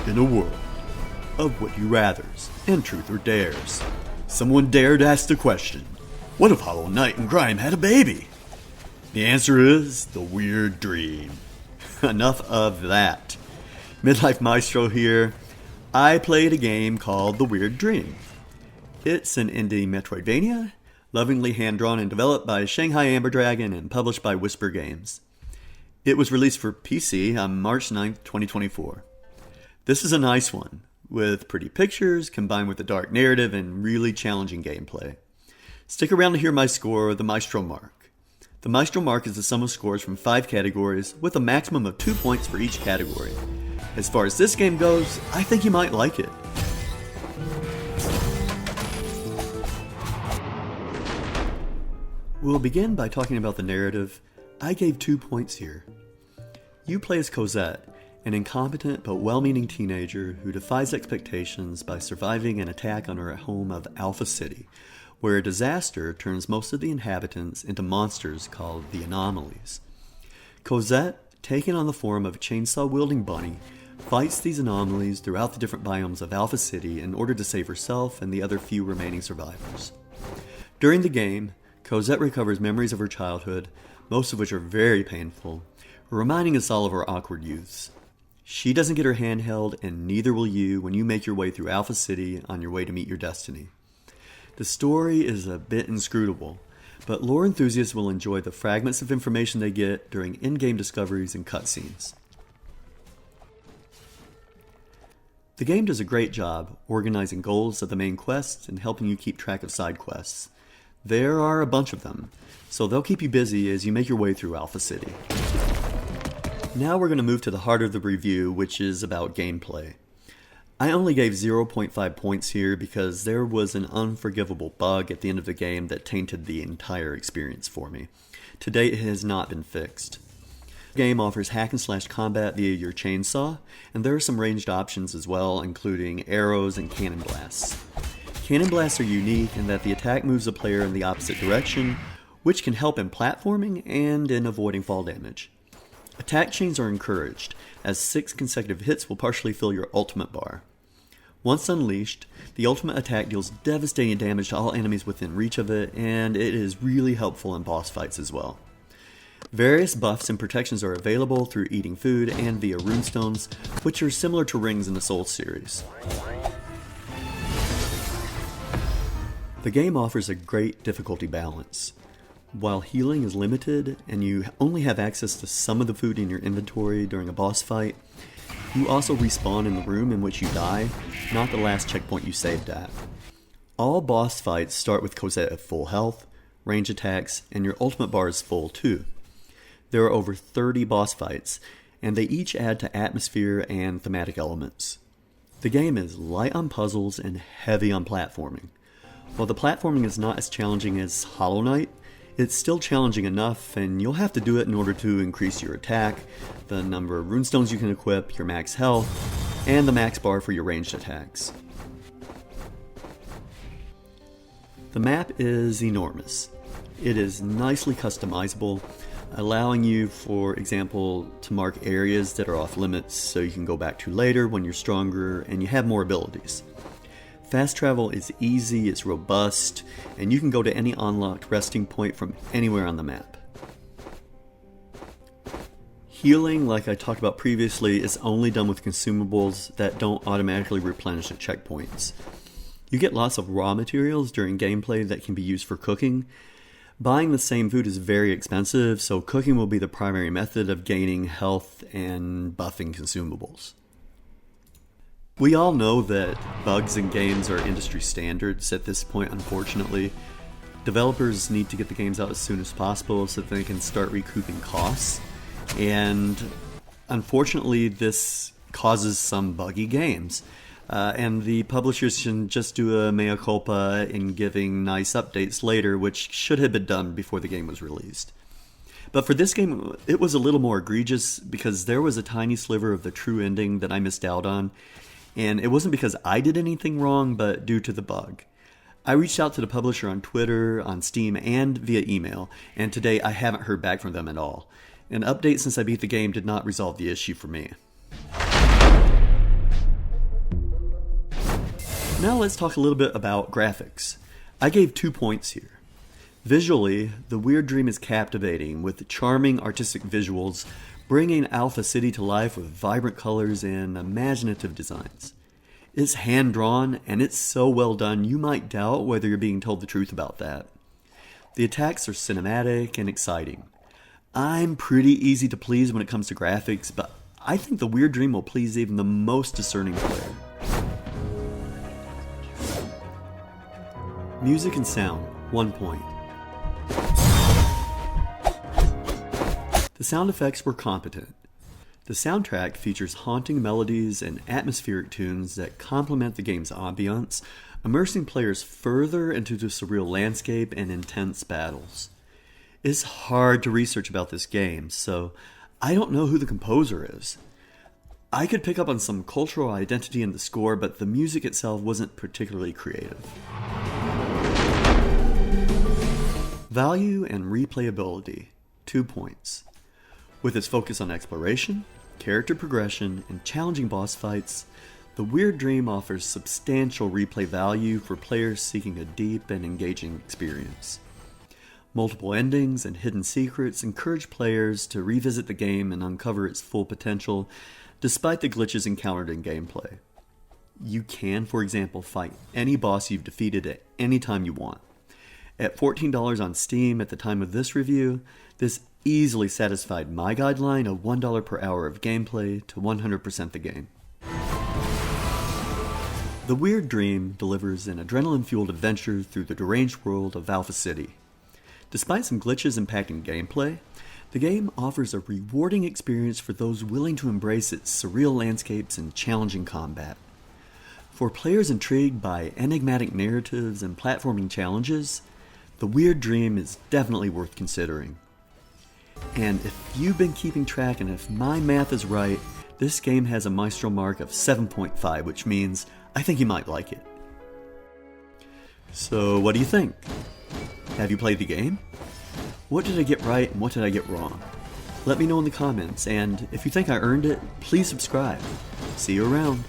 In a world of would you rathers and truth or dares, someone dared ask the question, what if Hollow Knight and Grime had a baby? The answer is the weird dream. Enough of that. Midlife Maestro here. I played a game called The Weird Dream. It's an indie Metroidvania, lovingly hand-drawn and developed by Shanghai AmberDragon and published by WhisperGames. It was released for PC on March 9th, 2024. This is a nice one, with pretty pictures combined with a dark narrative and really challenging gameplay. Stick around to hear my score, the Maestro Mark. The Maestro Mark is the sum of scores from 5 categories, with a maximum of 2 points for each category. As far as this game goes, I think you might like it. We'll begin by talking about the narrative. I gave 2 points here. You play as Cosette, an incompetent but well-meaning teenager who defies expectations by surviving an attack on her home of Alpha City, where a disaster turns most of the inhabitants into monsters called the Anomalies. Cosette, taken on the form of a chainsaw-wielding bunny, fights these anomalies throughout the different biomes of Alpha City in order to save herself and the other few remaining survivors. During the game, Cosette recovers memories of her childhood, most of which are very painful, reminding us all of our awkward youths. She doesn't get her hand held, and neither will you when you make your way through Alpha City on your way to meet your destiny. The story is a bit inscrutable, but lore enthusiasts will enjoy the fragments of information they get during in-game discoveries and cutscenes. The game does a great job organizing goals of the main quests and helping you keep track of side quests. There are a bunch of them, so they'll keep you busy as you make your way through Alpha City. Now we're going to move to the heart of the review, which is about gameplay. I only gave 0.5 points here because there was an unforgivable bug at the end of the game that tainted the entire experience for me. To date, it has not been fixed. The game offers hack-and-slash combat via your chainsaw, and there are some ranged options as well, including arrows and cannon blasts. Cannon blasts are unique in that the attack moves the player in the opposite direction, which can help in platforming and in avoiding fall damage. Attack chains are encouraged, as 6 consecutive hits will partially fill your ultimate bar. Once unleashed, the ultimate attack deals devastating damage to all enemies within reach of it, and it is really helpful in boss fights as well. Various buffs and protections are available through eating food and via runestones, which are similar to rings in the Souls series. The game offers a great difficulty balance. While healing is limited and you only have access to some of the food in your inventory during a boss fight, you also respawn in the room in which you die, not the last checkpoint you saved at. All boss fights start with Cosette at full health, range attacks, and your ultimate bar is full too. There are over 30 boss fights, and they each add to atmosphere and thematic elements. The game is light on puzzles and heavy on platforming. While the platforming is not as challenging as Hollow Knight, it's still challenging enough, and you'll have to do it in order to increase your attack, the number of runestones you can equip, your max health, and the max bar for your ranged attacks. The map is enormous. It is nicely customizable, allowing you, for example, to mark areas that are off limits so you can go back to later when you're stronger and you have more abilities. Fast travel is easy, it's robust, and you can go to any unlocked resting point from anywhere on the map. Healing, like I talked about previously, is only done with consumables that don't automatically replenish at checkpoints. You get lots of raw materials during gameplay that can be used for cooking. Buying the same food is very expensive, so cooking will be the primary method of gaining health and buffing consumables. We all know that bugs in games are industry standards at this point, unfortunately. Developers need to get the games out as soon as possible so that they can start recouping costs. And unfortunately, this causes some buggy games. And the publishers can just do a mea culpa in giving nice updates later, which should have been done before the game was released. But for this game, it was a little more egregious because there was a tiny sliver of the true ending that I missed out on. And it wasn't because I did anything wrong, but due to the bug. I reached out to the publisher on Twitter, on Steam, and via email, and today I haven't heard back from them at all. An update since I beat the game did not resolve the issue for me. Now let's talk a little bit about graphics. I gave 2 points here. Visually, The Weird Dream is captivating with charming artistic visuals, bringing Alpha City to life with vibrant colors and imaginative designs. It's hand-drawn, and it's so well done you might doubt whether you're being told the truth about that. The attacks are cinematic and exciting. I'm pretty easy to please when it comes to graphics, but I think The Weird Dream will please even the most discerning player. Music and sound, 1 point. The sound effects were competent. The soundtrack features haunting melodies and atmospheric tunes that complement the game's ambiance, immersing players further into the surreal landscape and intense battles. It's hard to research about this game, so I don't know who the composer is. I could pick up on some cultural identity in the score, but the music itself wasn't particularly creative. Value and replayability, 2 points. With its focus on exploration, character progression, and challenging boss fights, The Weird Dream offers substantial replay value for players seeking a deep and engaging experience. Multiple endings and hidden secrets encourage players to revisit the game and uncover its full potential, despite the glitches encountered in gameplay. You can, for example, fight any boss you've defeated at any time you want. At $14 on Steam at the time of this review, this easily satisfied my guideline of $1 per hour of gameplay to 100% the game. The Weird Dream delivers an adrenaline-fueled adventure through the deranged world of Alpha City. Despite some glitches impacting gameplay, the game offers a rewarding experience for those willing to embrace its surreal landscapes and challenging combat. For players intrigued by enigmatic narratives and platforming challenges, The Weird Dream is definitely worth considering. And if you've been keeping track and if my math is right, this game has a Maestro mark of 7.5, which means I think you might like it. So what do you think? Have you played the game? What did I get right and what did I get wrong? Let me know in the comments, and if you think I earned it, please subscribe. See you around.